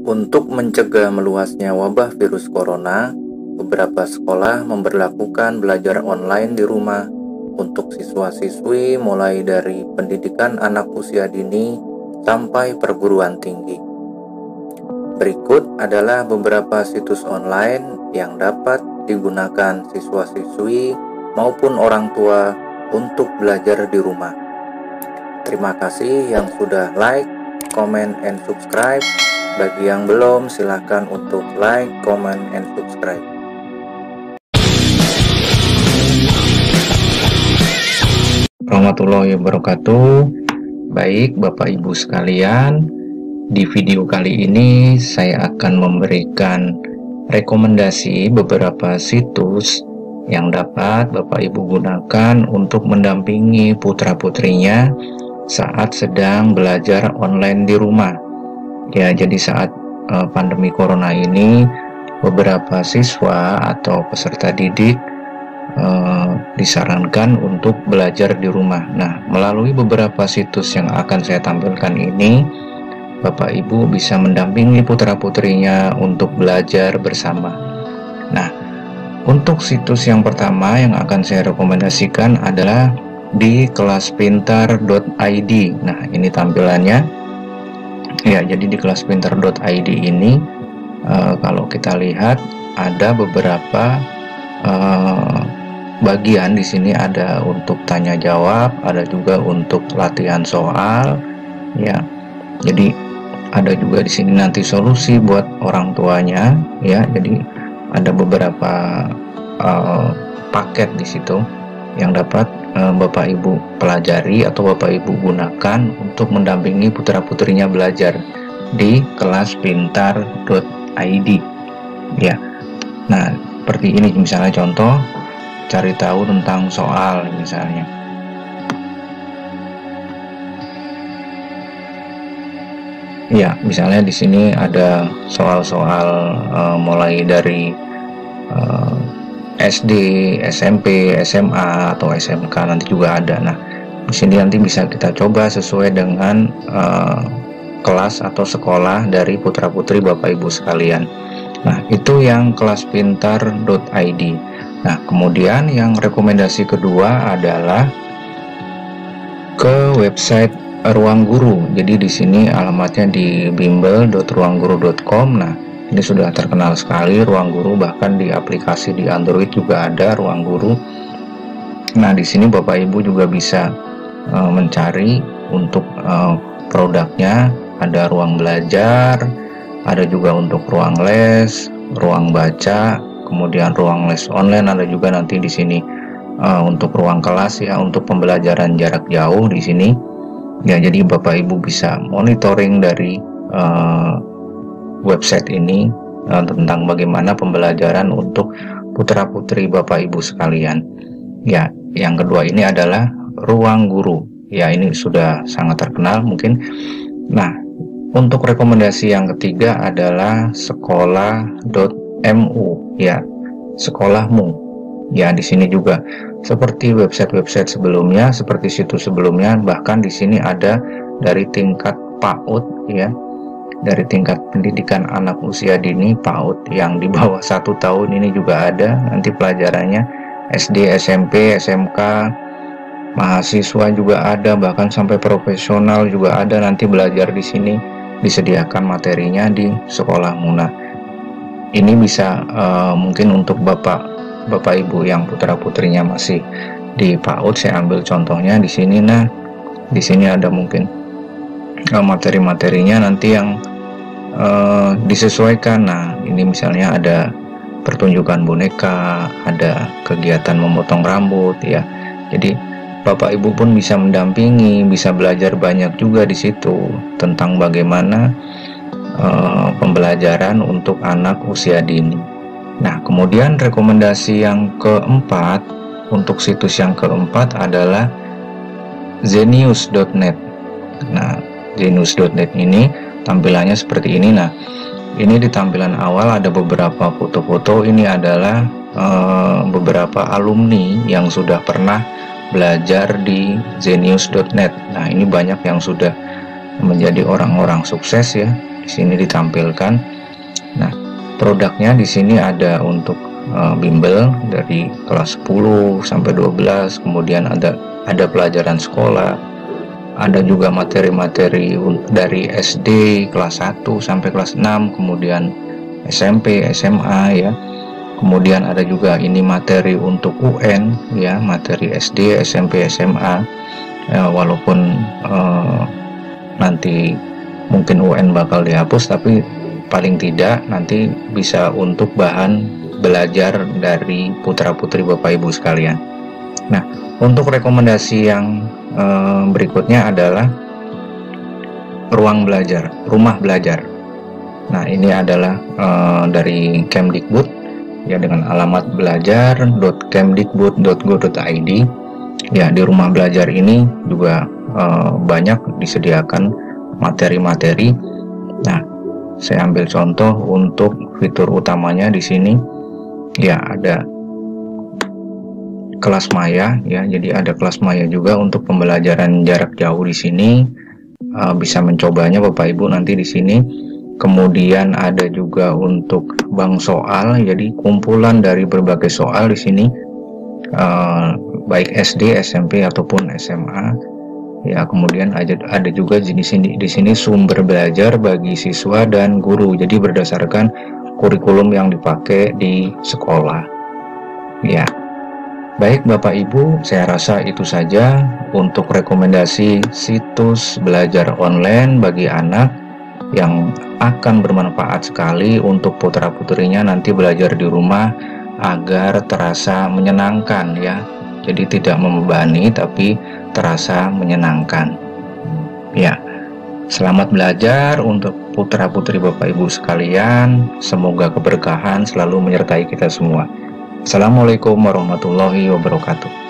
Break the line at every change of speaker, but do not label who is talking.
Untuk mencegah meluasnya wabah virus corona, beberapa sekolah memberlakukan belajar online di rumah untuk siswa-siswi mulai dari pendidikan anak usia dini sampai perguruan tinggi. Berikut adalah beberapa situs online yang dapat digunakan siswa-siswi maupun orang tua untuk belajar di rumah. Terima kasih yang sudah like, comment, and subscribe. Bagi yang belum, silakan untuk like, comment, and subscribe. Warahmatullahi wabarakatuh. Baik Bapak Ibu sekalian, di video kali ini saya akan memberikan rekomendasi beberapa situs yang dapat Bapak Ibu gunakan untuk mendampingi putra-putrinya saat sedang belajar online di rumah. Ya, jadi saat pandemi corona ini beberapa siswa atau peserta didik disarankan untuk belajar di rumah. Nah, melalui beberapa situs yang akan saya tampilkan ini, Bapak Ibu bisa mendampingi putra-putrinya untuk belajar bersama. Nah, untuk situs yang pertama yang akan saya rekomendasikan adalah di kelaspintar.id. Nah, ini tampilannya. Ya, jadi di kelaspintar.id ini kalau kita lihat ada beberapa bagian di sini, ada untuk tanya jawab, ada juga untuk latihan soal, ya. Jadi ada juga di sini nanti solusi buat orang tuanya, ya. Jadi ada beberapa paket di situ yang dapat Bapak Ibu pelajari atau Bapak Ibu gunakan untuk mendampingi putra-putrinya belajar di kelaspintar.id, ya. Nah, seperti ini misalnya contoh cari tahu tentang soal misalnya. Ya, misalnya di sini ada soal-soal mulai dari SD, SMP, SMA atau SMK nanti juga ada. Nah, di sini nanti bisa kita coba sesuai dengan kelas atau sekolah dari putra-putri Bapak Ibu sekalian. Nah, itu yang kelaspintar.id. Nah, kemudian yang rekomendasi kedua adalah ke website Ruang Guru. Jadi di sini alamatnya di bimbel.ruangguru.com. Nah, ini sudah terkenal sekali Ruang Guru, bahkan di aplikasi di Android juga ada Ruang Guru. Nah, di sini Bapak Ibu juga bisa mencari untuk produknya. Ada ruang belajar, ada juga untuk ruang les, ruang baca, kemudian ruang les online, ada juga nanti di sini untuk ruang kelas, ya, untuk pembelajaran jarak jauh di sini. Ya, jadi Bapak Ibu bisa monitoring dari website ini tentang bagaimana pembelajaran untuk putra-putri Bapak Ibu sekalian. Ya, yang kedua ini adalah Ruang Guru. Ya, ini sudah sangat terkenal mungkin. Nah, untuk rekomendasi yang ketiga adalah sekolah.mu, ya, sekolahmu. Ya, di sini juga seperti website-website sebelumnya, seperti situs sebelumnya, bahkan di sini ada dari tingkat PAUD, ya. Dari tingkat pendidikan anak usia dini PAUD yang di bawah 1 tahun ini juga ada nanti pelajarannya. SD, SMP, SMK, mahasiswa juga ada, bahkan sampai profesional juga ada nanti belajar di sini. Disediakan materinya di sekolahmu. Nah, ini bisa mungkin untuk Bapak Ibu yang putra-putrinya masih di PAUD, saya ambil contohnya di sini. Nah, di sini ada mungkin materi-materinya nanti yang disesuaikan. Nah, ini misalnya ada pertunjukan boneka, ada kegiatan memotong rambut, ya. Jadi Bapak Ibu pun bisa mendampingi, bisa belajar banyak juga di situ tentang bagaimana pembelajaran untuk anak usia dini. Nah, kemudian rekomendasi yang keempat, untuk situs yang keempat adalah zenius.net. Nah, zenius.net ini tampilannya seperti ini. Nah, ini di tampilan awal ada beberapa foto-foto. Ini adalah beberapa alumni yang sudah pernah belajar di zenius.net. Nah, ini banyak yang sudah menjadi orang-orang sukses, ya, di sini ditampilkan. Nah, produknya di sini ada untuk bimbel dari kelas 10 sampai 12, kemudian ada pelajaran sekolah, ada juga materi-materi dari SD kelas 1 sampai kelas 6, kemudian SMP, SMA ya. Kemudian ada juga ini materi untuk UN ya, materi SD, SMP, SMA. Walaupun nanti mungkin UN bakal dihapus, tapi paling tidak nanti bisa untuk bahan belajar dari putra-putri Bapak Ibu sekalian. Nah, untuk rekomendasi yang berikutnya adalah ruang belajar, rumah belajar. Nah, ini adalah dari Kemdikbud ya, dengan alamat belajar.kemdikbud.go.id. Ya, di rumah belajar ini juga banyak disediakan materi-materi. Nah, saya ambil contoh untuk fitur utamanya di sini. Ya, ada kelas maya ya, jadi ada kelas maya juga untuk pembelajaran jarak jauh di sini. Bisa mencobanya Bapak Ibu nanti di sini. Kemudian ada juga untuk bank soal, jadi kumpulan dari berbagai soal di sini, baik SD, SMP ataupun SMA. Ya, kemudian ada juga di sini sumber belajar bagi siswa dan guru. Jadi berdasarkan kurikulum yang dipakai di sekolah. Ya. Baik Bapak Ibu, saya rasa itu saja untuk rekomendasi situs belajar online bagi anak yang akan bermanfaat sekali untuk putra-putrinya nanti belajar di rumah agar terasa menyenangkan ya. Jadi tidak membebani tapi terasa menyenangkan. Ya. Selamat belajar untuk putra-putri Bapak Ibu sekalian. Semoga keberkahan selalu menyertai kita semua. Assalamualaikum warahmatullahi wabarakatuh.